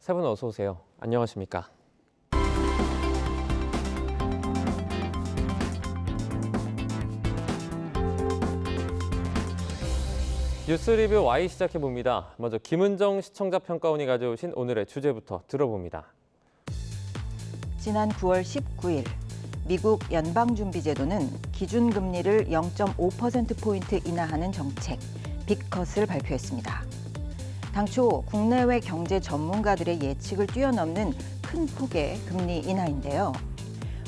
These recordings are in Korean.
세 분 어서 오세요. 안녕하십니까? 뉴스 리뷰 Y 시작해봅니다. 먼저 김은정 시청자 평가원이 가져오신 오늘의 주제부터 들어봅니다. 지난 9월 19일 미국 연방준비제도는 기준금리를 0.5%포인트 인하하는 정책, 빅컷을 발표했습니다. 당초 국내외 경제 전문가들의 예측을 뛰어넘는 큰 폭의 금리 인하인데요.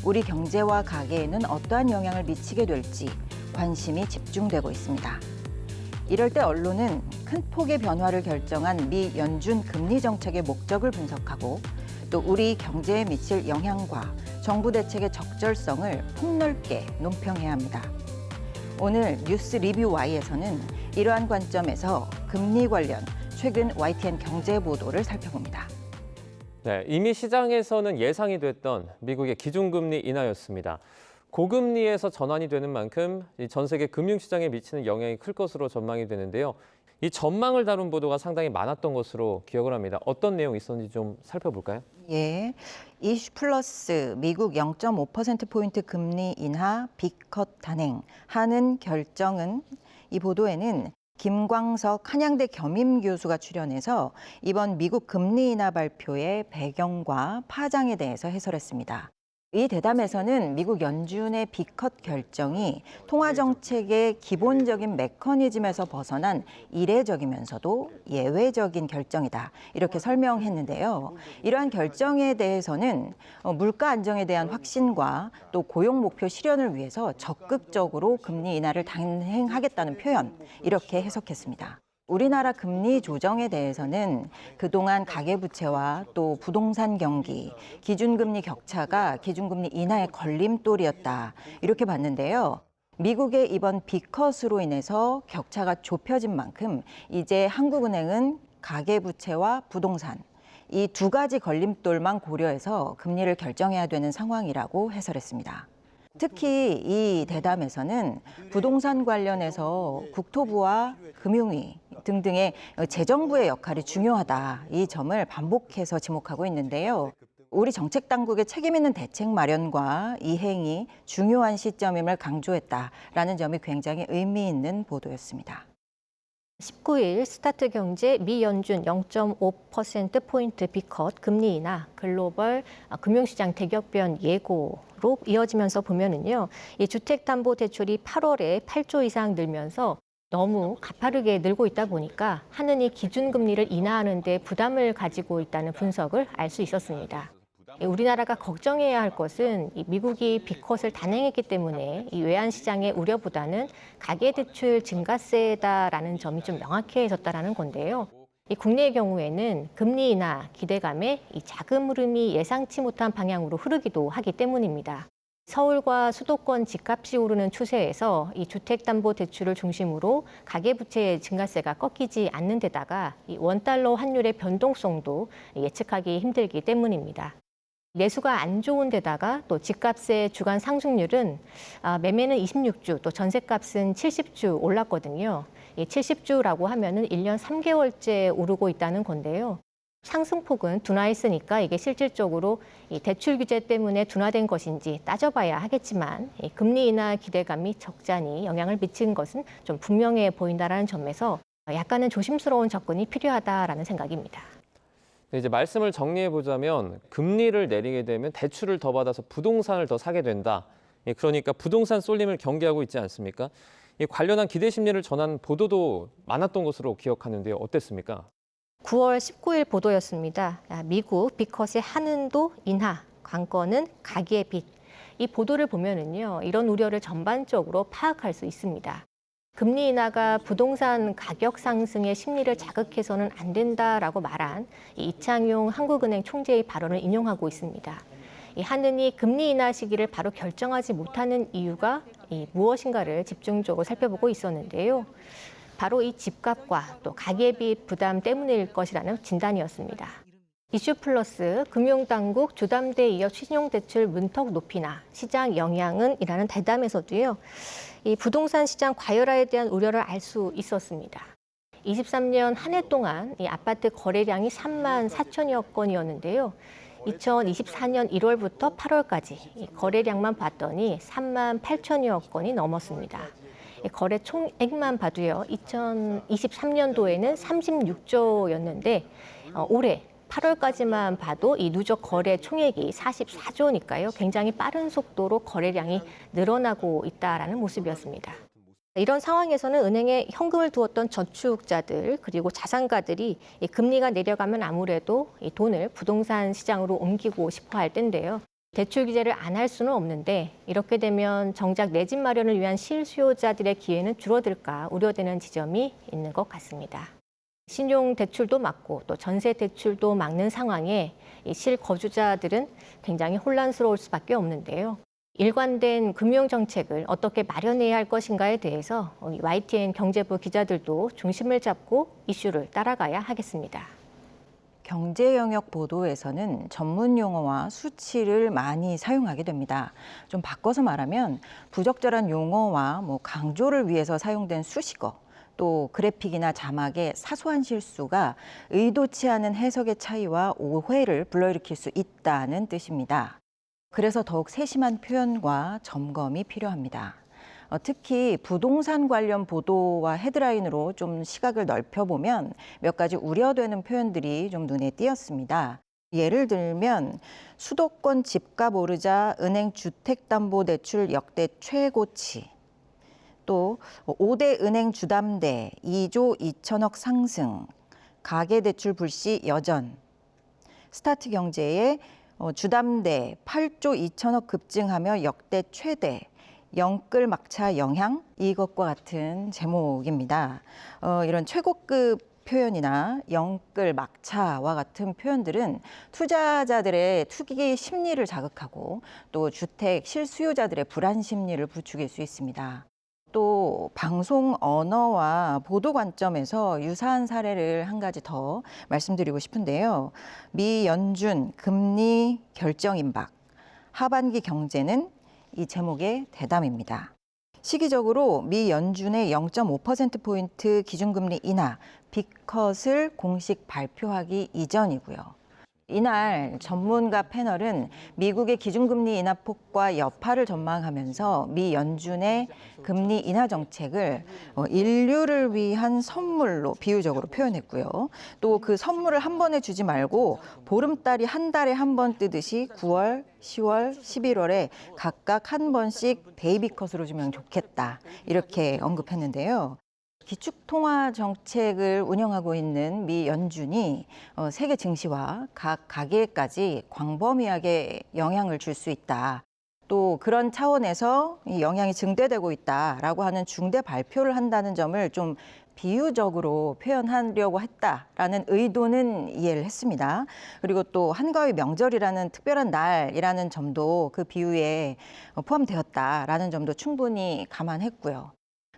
우리 경제와 가계에는 어떠한 영향을 미치게 될지 관심이 집중되고 있습니다. 이럴 때 언론은 큰 폭의 변화를 결정한 미 연준 금리 정책의 목적을 분석하고 또 우리 경제에 미칠 영향과 정부 대책의 적절성을 폭넓게 논평해야 합니다. 오늘 뉴스 리뷰 Y에서는 이러한 관점에서 금리 관련 최근 YTN 경제 보도를 살펴봅니다. 네, 이미 시장에서는 예상이 됐던 미국의 기준금리 인하였습니다. 고금리에서 전환이 되는 만큼 전 세계 금융시장에 미치는 영향이 클 것으로 전망이 되는데요. 이 전망을 다룬 보도가 상당히 많았던 것으로 기억을 합니다. 어떤 내용이 있었는지 좀 살펴볼까요? 예, 이슈 플러스 미국 0.5%포인트 금리 인하 빅컷 단행하는 결정은 이 보도에는 김광석 한양대 겸임 교수가 출연해서 이번 미국 금리 인하 발표의 배경과 파장에 대해서 해설했습니다. 이 대담에서는 미국 연준의 빅컷 결정이 통화정책의 기본적인 메커니즘에서 벗어난 이례적이면서도 예외적인 결정이다. 이렇게 설명했는데요. 이러한 결정에 대해서는 물가 안정에 대한 확신과 또 고용 목표 실현을 위해서 적극적으로 금리 인하를 단행하겠다는 표현, 이렇게 해석했습니다. 우리나라 금리 조정에 대해서는 그동안 가계부채와 또 부동산 경기, 기준금리 격차가 기준금리 인하의 걸림돌이었다. 이렇게 봤는데요. 미국의 이번 빅컷으로 인해서 격차가 좁혀진 만큼 이제 한국은행은 가계부채와 부동산, 이 두 가지 걸림돌만 고려해서 금리를 결정해야 되는 상황이라고 해설했습니다. 특히 이 대담에서는 부동산 관련해서 국토부와 금융위 등등의 재정부의 역할이 중요하다. 이 점을 반복해서 지목하고 있는데요. 우리 정책 당국의 책임 있는 대책 마련과 이행이 중요한 시점임을 강조했다라는 점이 굉장히 의미 있는 보도였습니다. 19일 스타트경제 미 연준 0.5%포인트 빅컷 금리 인하 글로벌 금융시장 대격변 예고로 이어지면서 보면은요, 이 주택담보대출이 8월에 8조 이상 늘면서 너무 가파르게 늘고 있다 보니까 하느니 기준금리를 인하하는 데 부담을 가지고 있다는 분석을 알 수 있었습니다. 우리나라가 걱정해야 할 것은 미국이 빅컷을 단행했기 때문에 이 외환시장의 우려보다는 가계대출 증가세다라는 점이 좀 명확해졌다라는 건데요. 이 국내의 경우에는 금리 인하 기대감에 이 자금 흐름이 예상치 못한 방향으로 흐르기도 하기 때문입니다. 서울과 수도권 집값이 오르는 추세에서 이 주택담보대출을 중심으로 가계부채의 증가세가 꺾이지 않는 데다가 이 원달러 환율의 변동성도 예측하기 힘들기 때문입니다. 내수가 안 좋은 데다가 또 집값의 주간 상승률은 매매는 26주, 또 전세값은 70주 올랐거든요. 이 70주라고 하면은 1년 3개월째 오르고 있다는 건데요. 상승폭은 둔화했으니까 이게 실질적으로 이 대출 규제 때문에 둔화된 것인지 따져봐야 하겠지만 이 금리 인하 기대감이 적잖이 영향을 미친 것은 좀 분명해 보인다는 점에서 약간은 조심스러운 접근이 필요하다라는 생각입니다. 이제 말씀을 정리해 보자면 금리를 내리게 되면 대출을 더 받아서 부동산을 더 사게 된다. 그러니까 부동산 쏠림을 경계하고 있지 않습니까? 관련한 기대 심리를 전한 보도도 많았던 것으로 기억하는데요. 어땠습니까? 9월 19일 보도였습니다. 미국 빅컷의 한은도 인하, 관건은 가계의 빚. 이 보도를 보면은요, 이런 우려를 전반적으로 파악할 수 있습니다. 금리 인하가 부동산 가격 상승의 심리를 자극해서는 안 된다라고 말한 이창용 한국은행 총재의 발언을 인용하고 있습니다. 이 한은이 금리 인하 시기를 바로 결정하지 못하는 이유가 무엇인가를 집중적으로 살펴보고 있었는데요. 바로 이 집값과 또 가계비 부담 때문일 것이라는 진단이었습니다. 이슈 플러스 금융당국 주담대에 이어 신용대출 문턱 높이나 시장 영향은 이라는 대담에서도요. 이 부동산 시장 과열화에 대한 우려를 알 수 있었습니다. 23년 한 해 동안 이 아파트 거래량이 3만 4천여 건이었는데요. 2024년 1월부터 8월까지 이 거래량만 봤더니 3만 8천여 건이 넘었습니다. 이 거래 총액만 봐도요, 2023년도에는 36조였는데 올해 8월까지만 봐도 이 누적 거래 총액이 44조니까요. 굉장히 빠른 속도로 거래량이 늘어나고 있다라는 모습이었습니다. 이런 상황에서는 은행에 현금을 두었던 저축자들 그리고 자산가들이 이 금리가 내려가면 아무래도 이 돈을 부동산 시장으로 옮기고 싶어 할 텐데요. 대출 규제를 안 할 수는 없는데 이렇게 되면 정작 내 집 마련을 위한 실수요자들의 기회는 줄어들까 우려되는 지점이 있는 것 같습니다. 신용 대출도 막고 또 전세 대출도 막는 상황에 이 실거주자들은 굉장히 혼란스러울 수밖에 없는데요. 일관된 금융 정책을 어떻게 마련해야 할 것인가에 대해서 YTN 경제부 기자들도 중심을 잡고 이슈를 따라가야 하겠습니다. 경제 영역 보도에서는 전문 용어와 수치를 많이 사용하게 됩니다. 좀 바꿔서 말하면 부적절한 용어와 강조를 위해서 사용된 수식어, 또 그래픽이나 자막의 사소한 실수가 의도치 않은 해석의 차이와 오해를 불러일으킬 수 있다는 뜻입니다. 그래서 더욱 세심한 표현과 점검이 필요합니다. 특히 부동산 관련 보도와 헤드라인으로 좀 시각을 넓혀보면 몇 가지 우려되는 표현들이 좀 눈에 띄었습니다. 예를 들면 수도권 집값 오르자 은행 주택담보대출 역대 최고치, 또 5대 은행 주담대 2조 2천억 상승, 가계대출 불씨 여전, 스타트경제의 주담대 8조 2천억 급증하며 역대 최대, 영끌 막차 영향, 이것과 같은 제목입니다. 이런 최고급 표현이나 영끌 막차와 같은 표현들은 투자자들의 투기 심리를 자극하고 또 주택 실수요자들의 불안 심리를 부추길 수 있습니다. 또 방송 언어와 보도 관점에서 유사한 사례를 한 가지 더 말씀드리고 싶은데요. 미 연준 금리 결정 임박, 하반기 경제는 이 제목의 대담입니다. 시기적으로 미 연준의 0.5%포인트 기준금리 인하, 빅컷을 공식 발표하기 이전이고요. 이날 전문가 패널은 미국의 기준금리 인하폭과 여파를 전망하면서 미 연준의 금리 인하 정책을 인류를 위한 선물로 비유적으로 표현했고요. 또 그 선물을 한 번에 주지 말고 보름달이 한 달에 한 번 뜨듯이 9월, 10월, 11월에 각각 한 번씩 베이비컷으로 주면 좋겠다. 이렇게 언급했는데요. 기축통화 정책을 운영하고 있는 미 연준이 세계 증시와 각 가계까지 광범위하게 영향을 줄 수 있다. 또 그런 차원에서 이 영향이 증대되고 있다라고 하는 중대 발표를 한다는 점을 좀 비유적으로 표현하려고 했다라는 의도는 이해를 했습니다. 그리고 또 한가위 명절이라는 특별한 날이라는 점도 그 비유에 포함되었다라는 점도 충분히 감안했고요.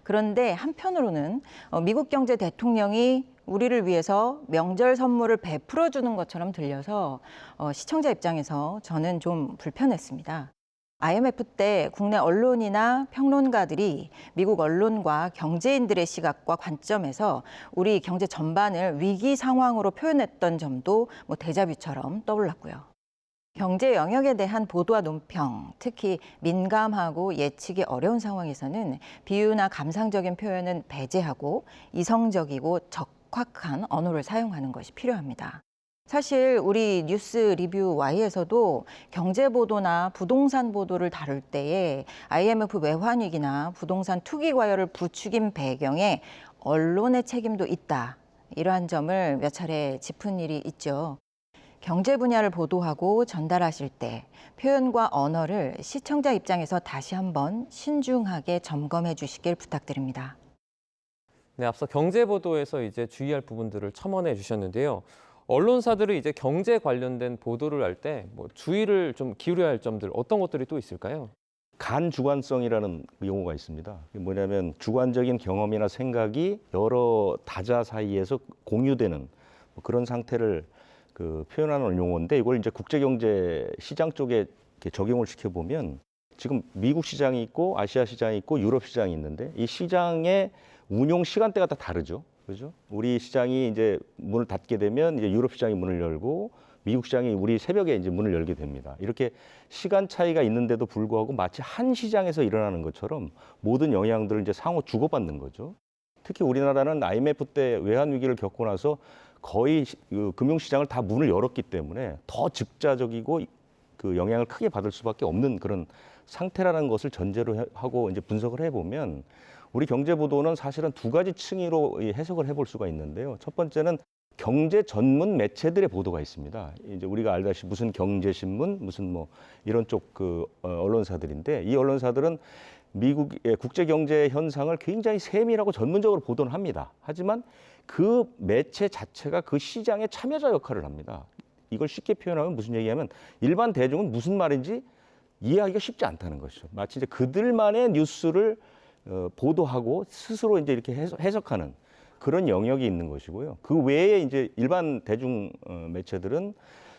그런데 한편으로는 미국 경제 대통령이 우리를 위해서 명절 선물을 베풀어 주는 것처럼 들려서 시청자 입장에서 저는 좀 불편했습니다. IMF 때 국내 언론이나 평론가들이 미국 언론과 경제인들의 시각과 관점에서 우리 경제 전반을 위기 상황으로 표현했던 점도 데자뷰처럼 떠올랐고요. 경제 영역에 대한 보도와 논평, 특히 민감하고 예측이 어려운 상황에서는 비유나 감상적인 표현은 배제하고 이성적이고 적확한 언어를 사용하는 것이 필요합니다. 사실 우리 뉴스 리뷰 Y에서도 경제 보도나 부동산 보도를 다룰 때에 IMF 외환위기나 부동산 투기 과열을 부추긴 배경에 언론의 책임도 있다. 이러한 점을 몇 차례 짚은 일이 있죠. 경제 분야를 보도하고 전달하실 때 표현과 언어를 시청자 입장에서 다시 한번 신중하게 점검해 주시길 부탁드립니다. 네, 앞서 경제 보도에서 이제 주의할 부분들을 첨언해 주셨는데요. 언론사들이 이제 경제 관련된 보도를 할 때 주의를 좀 기울여야 할 점들 어떤 것들이 또 있을까요? 간주관성이라는 용어가 있습니다. 이게 뭐냐면 주관적인 경험이나 생각이 여러 다자 사이에서 공유되는 그런 상태를 표현하는 용어인데 이걸 이제 국제경제 시장 쪽에 이렇게 적용을 시켜보면 지금 미국 시장이 있고 아시아 시장이 있고 유럽 시장이 있는데 이 시장의 운용 시간대가 다 다르죠. 그죠? 우리 시장이 이제 문을 닫게 되면 이제 유럽 시장이 문을 열고 미국 시장이 우리 새벽에 이제 문을 열게 됩니다. 이렇게 시간 차이가 있는데도 불구하고 마치 한 시장에서 일어나는 것처럼 모든 영향들을 이제 상호 주고받는 거죠. 특히 우리나라는 IMF 때 외환 위기를 겪고 나서 거의 그 금융시장을 다 문을 열었기 때문에 더 즉자적이고 그 영향을 크게 받을 수밖에 없는 그런 상태라는 것을 전제로 하고 이제 분석을 해보면 우리 경제 보도는 사실은 두 가지 층위로 해석을 해볼 수가 있는데요. 첫 번째는 경제 전문 매체들의 보도가 있습니다. 이제 우리가 알다시피 무슨 경제신문, 무슨 뭐 이런 쪽 그 언론사들인데 이 언론사들은 미국의 국제 경제 현상을 굉장히 세밀하고 전문적으로 보도를 합니다. 하지만 그 매체 자체가 그 시장의 참여자 역할을 합니다. 이걸 쉽게 표현하면 무슨 얘기냐면 일반 대중은 무슨 말인지 이해하기가 쉽지 않다는 것이죠. 마치 이제 그들만의 뉴스를 보도하고 스스로 이제 이렇게 해석하는 그런 영역이 있는 것이고요. 그 외에 이제 일반 대중 매체들은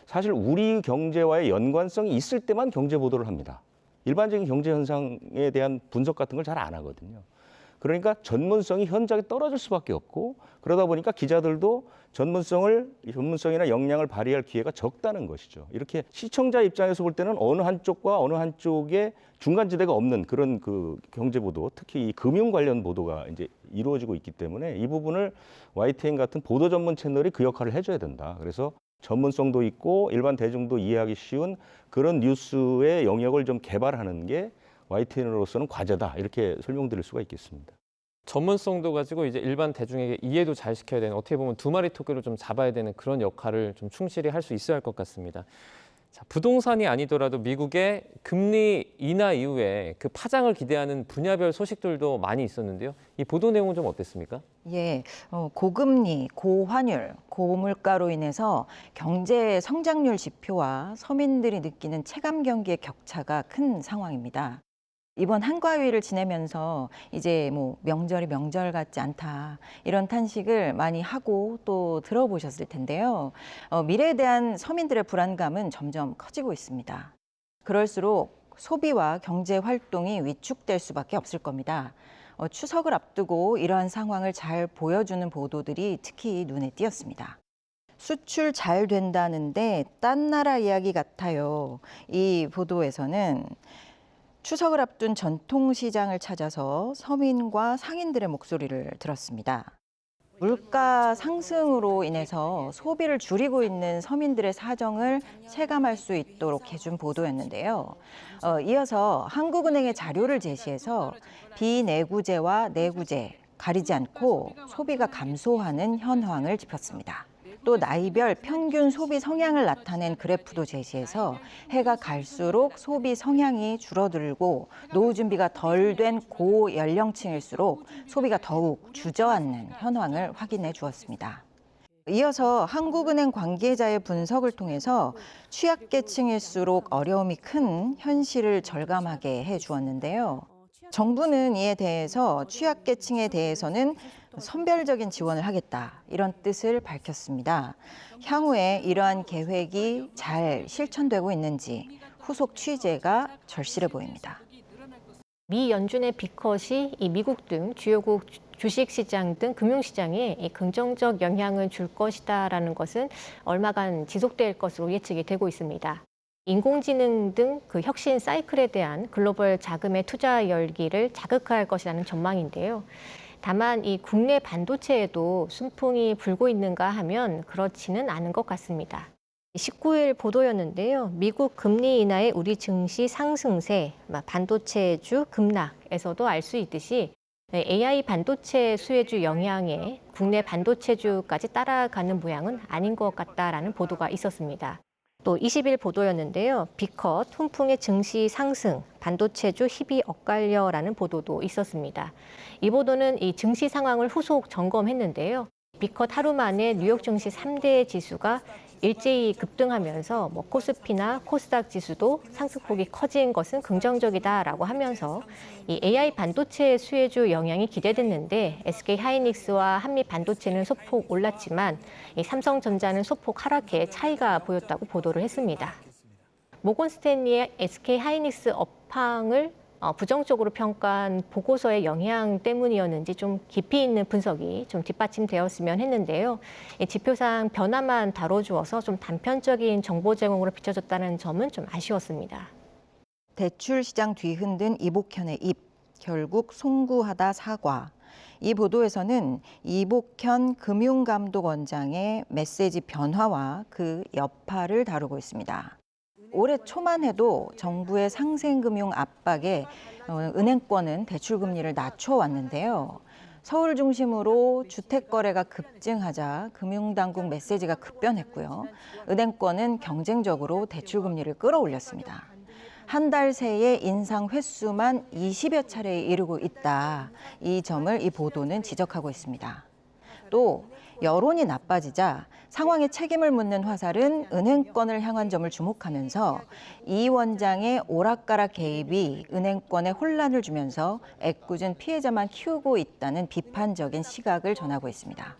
사실 우리 경제와의 연관성이 있을 때만 경제 보도를 합니다. 일반적인 경제 현상에 대한 분석 같은 걸 잘 안 하거든요. 그러니까 전문성이 현저하게 떨어질 수밖에 없고 그러다 보니까 기자들도 전문성이나 역량을 발휘할 기회가 적다는 것이죠. 이렇게 시청자 입장에서 볼 때는 어느 한쪽과 어느 한쪽에 중간지대가 없는 그런 그 경제 보도, 특히 이 금융 관련 보도가 이제 이루어지고 있기 때문에 이 부분을 YTN 같은 보도 전문 채널이 그 역할을 해줘야 된다. 그래서 전문성도 있고 일반 대중도 이해하기 쉬운 그런 뉴스의 영역을 좀 개발하는 게 YTN으로서는 과제다. 이렇게 설명드릴 수가 있겠습니다. 전문성도 가지고 이제 일반 대중에게 이해도 잘 시켜야 되는 어떻게 보면 두 마리 토끼로 좀 잡아야 되는 그런 역할을 좀 충실히 할 수 있어야 할 것 같습니다. 자, 부동산이 아니더라도 미국의 금리 인하 이후에 그 파장을 기대하는 분야별 소식들도 많이 있었는데요. 이 보도 내용은 좀 어땠습니까? 예, 고금리, 고환율, 고물가로 인해서 경제 성장률 지표와 서민들이 느끼는 체감 경기의 격차가 큰 상황입니다. 이번 한가위를 지내면서 이제 뭐 명절이 명절 같지 않다 이런 탄식을 많이 하고 또 들어보셨을 텐데요. 미래에 대한 서민들의 불안감은 점점 커지고 있습니다. 그럴수록 소비와 경제 활동이 위축될 수밖에 없을 겁니다. 추석을 앞두고 이러한 상황을 잘 보여주는 보도들이 특히 눈에 띄었습니다. 수출 잘 된다는데 딴 나라 이야기 같아요. 이 보도에서는 추석을 앞둔 전통시장을 찾아서 서민과 상인들의 목소리를 들었습니다. 물가 상승으로 인해서 소비를 줄이고 있는 서민들의 사정을 체감할 수 있도록 해준 보도였는데요. 이어서 한국은행의 자료를 제시해서 비내구재와 내구재 가리지 않고 소비가 감소하는 현황을 짚었습니다. 또 나이별 평균 소비 성향을 나타낸 그래프도 제시해서 해가 갈수록 소비 성향이 줄어들고 노후 준비가 덜 된 고연령층일수록 소비가 더욱 주저앉는 현황을 확인해 주었습니다. 이어서 한국은행 관계자의 분석을 통해서 취약계층일수록 어려움이 큰 현실을 절감하게 해 주었는데요. 정부는 이에 대해서 취약계층에 대해서는 선별적인 지원을 하겠다 이런 뜻을 밝혔습니다. 향후에 이러한 계획이 잘 실천되고 있는지 후속 취재가 절실해 보입니다. 미 연준의 빅컷이 이 미국 등 주요국 주식시장 등 금융시장에 이 긍정적 영향을 줄 것이다라는 것은 얼마간 지속될 것으로 예측이 되고 있습니다. 인공지능 등 그 혁신 사이클에 대한 글로벌 자금의 투자 열기를 자극할 것이라는 전망인데요. 다만 이 국내 반도체에도 순풍이 불고 있는가 하면 그렇지는 않은 것 같습니다. 19일 보도였는데요. 미국 금리 인하의 우리 증시 상승세, 반도체주 급락에서도 알 수 있듯이 AI 반도체 수혜주 영향에 국내 반도체주까지 따라가는 모양은 아닌 것 같다라는 보도가 있었습니다. 또 20일 보도였는데요. 빅컷, 훈풍의 증시 상승, 반도체주 희비 엇갈려라는 보도도 있었습니다. 이 보도는 이 증시 상황을 후속 점검했는데요. 빅컷 하루 만에 뉴욕 증시 3대 지수가 일제히 급등하면서 코스피나 코스닥 지수도 상승폭이 커진 것은 긍정적이다라고 하면서 이 AI 반도체 수혜주 영향이 기대됐는데 SK 하이닉스와 한미 반도체는 소폭 올랐지만 이 삼성전자는 소폭 하락해 차이가 보였다고 보도를 했습니다. 모건 스탠리의 SK 하이닉스 업황을 부정적으로 평가한 보고서의 영향 때문이었는지 좀 깊이 있는 분석이 좀 뒷받침되었으면 했는데요. 지표상 변화만 다뤄주어서 좀 단편적인 정보 제공으로 비춰졌다는 점은 좀 아쉬웠습니다. 대출 시장 뒤흔든 이복현의 입, 결국 송구하다 사과. 이 보도에서는 이복현 금융감독원장의 메시지 변화와 그 여파를 다루고 있습니다. 올해 초만 해도 정부의 상생금융 압박에 은행권은 대출금리를 낮춰왔는데요. 서울 중심으로 주택거래가 급증하자 금융당국 메시지가 급변했고요. 은행권은 경쟁적으로 대출금리를 끌어올렸습니다. 한 달 새에 인상 횟수만 20여 차례에 이르고 있다. 이 점을 이 보도는 지적하고 있습니다. 또 여론이 나빠지자 상황에 책임을 묻는 화살은 은행권을 향한 점을 주목하면서 이 원장의 오락가락 개입이 은행권에 혼란을 주면서 애꿎은 피해자만 키우고 있다는 비판적인 시각을 전하고 있습니다.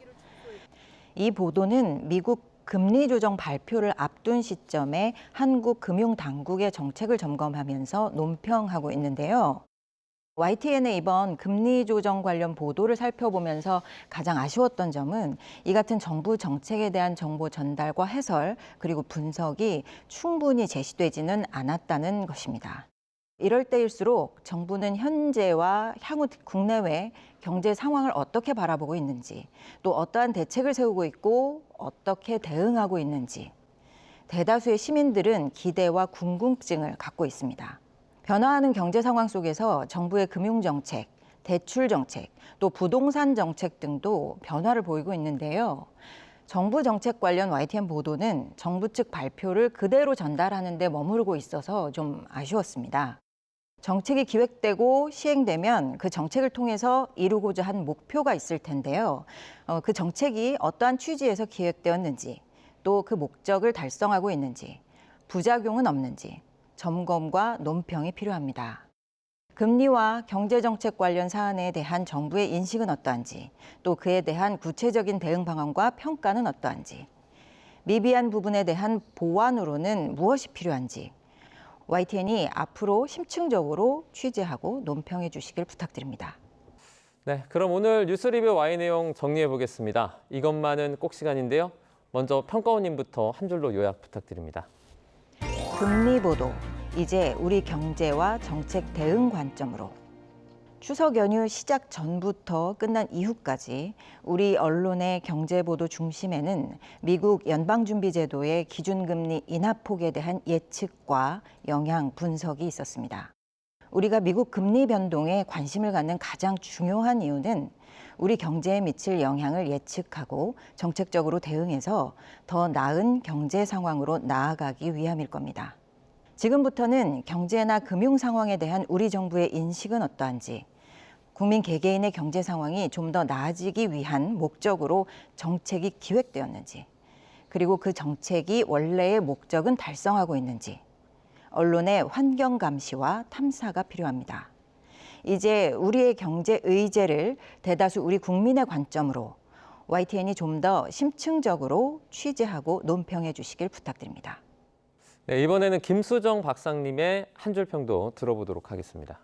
이 보도는 미국 금리 조정 발표를 앞둔 시점에 한국 금융당국의 정책을 점검하면서 논평하고 있는데요. YTN의 이번 금리 조정 관련 보도를 살펴보면서 가장 아쉬웠던 점은 이 같은 정부 정책에 대한 정보 전달과 해설 그리고 분석이 충분히 제시되지는 않았다는 것입니다. 이럴 때일수록 정부는 현재와 향후 국내외 경제 상황을 어떻게 바라보고 있는지, 또 어떠한 대책을 세우고 있고 어떻게 대응하고 있는지, 대다수의 시민들은 기대와 궁금증을 갖고 있습니다. 변화하는 경제 상황 속에서 정부의 금융정책, 대출정책, 또 부동산 정책 등도 변화를 보이고 있는데요. 정부 정책 관련 YTN 보도는 정부 측 발표를 그대로 전달하는 데 머무르고 있어서 좀 아쉬웠습니다. 정책이 기획되고 시행되면 그 정책을 통해서 이루고자 한 목표가 있을 텐데요. 그 정책이 어떠한 취지에서 기획되었는지, 또 그 목적을 달성하고 있는지, 부작용은 없는지 점검과 논평이 필요합니다. 금리와 경제정책 관련 사안에 대한 정부의 인식은 어떠한지, 또 그에 대한 구체적인 대응 방안과 평가는 어떠한지, 미비한 부분에 대한 보완으로는 무엇이 필요한지, YTN이 앞으로 심층적으로 취재하고 논평해 주시길 부탁드립니다. 네, 그럼 오늘 뉴스 리뷰 Y 내용 정리해 보겠습니다. 이것만은 꼭 시간인데요. 먼저 평가원님부터 한 줄로 요약 부탁드립니다. 금리 보도, 이제 우리 경제와 정책 대응 관점으로. 추석 연휴 시작 전부터 끝난 이후까지 우리 언론의 경제 보도 중심에는 미국 연방준비제도의 기준금리 인하폭에 대한 예측과 영향 분석이 있었습니다. 우리가 미국 금리 변동에 관심을 갖는 가장 중요한 이유는 우리 경제에 미칠 영향을 예측하고 정책적으로 대응해서 더 나은 경제 상황으로 나아가기 위함일 겁니다. 지금부터는 경제나 금융 상황에 대한 우리 정부의 인식은 어떠한지, 국민 개개인의 경제 상황이 좀 더 나아지기 위한 목적으로 정책이 기획되었는지, 그리고 그 정책이 원래의 목적은 달성하고 있는지, 언론의 환경 감시와 탐사가 필요합니다. 이제 우리의 경제 의제를 대다수 우리 국민의 관점으로 YTN이 좀 더 심층적으로 취재하고 논평해 주시길 부탁드립니다. 네, 이번에는 김수정 박사님의 한 줄 평도 들어보도록 하겠습니다.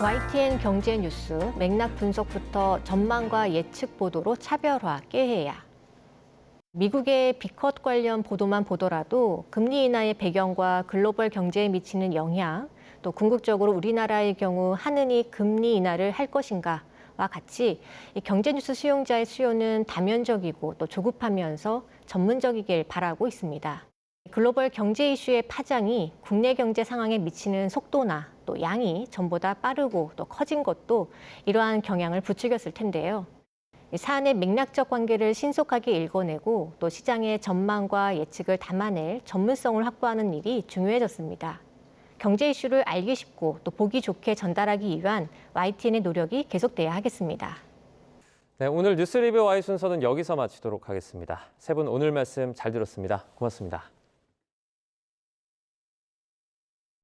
YTN 경제 뉴스 맥락 분석부터 전망과 예측 보도로 차별화 깨해야. 미국의 B컷 관련 보도만 보더라도 금리 인하의 배경과 글로벌 경제에 미치는 영향, 또 궁극적으로 우리나라의 경우 하느니 금리 인하를 할 것인가와 같이 이 경제 뉴스 수용자의 수요는 다면적이고 또 조급하면서 전문적이길 바라고 있습니다. 글로벌 경제 이슈의 파장이 국내 경제 상황에 미치는 속도나 또 양이 전보다 빠르고 또 커진 것도 이러한 경향을 부추겼을 텐데요. 사안의 맥락적 관계를 신속하게 읽어내고 또 시장의 전망과 예측을 담아낼 전문성을 확보하는 일이 중요해졌습니다. 경제 이슈를 알기 쉽고 또 보기 좋게 전달하기 위한 YTN의 노력이 계속돼야 하겠습니다. 네, 오늘 뉴스 리뷰 Y 순서는 여기서 마치도록 하겠습니다. 세 분 오늘 말씀 잘 들었습니다. 고맙습니다.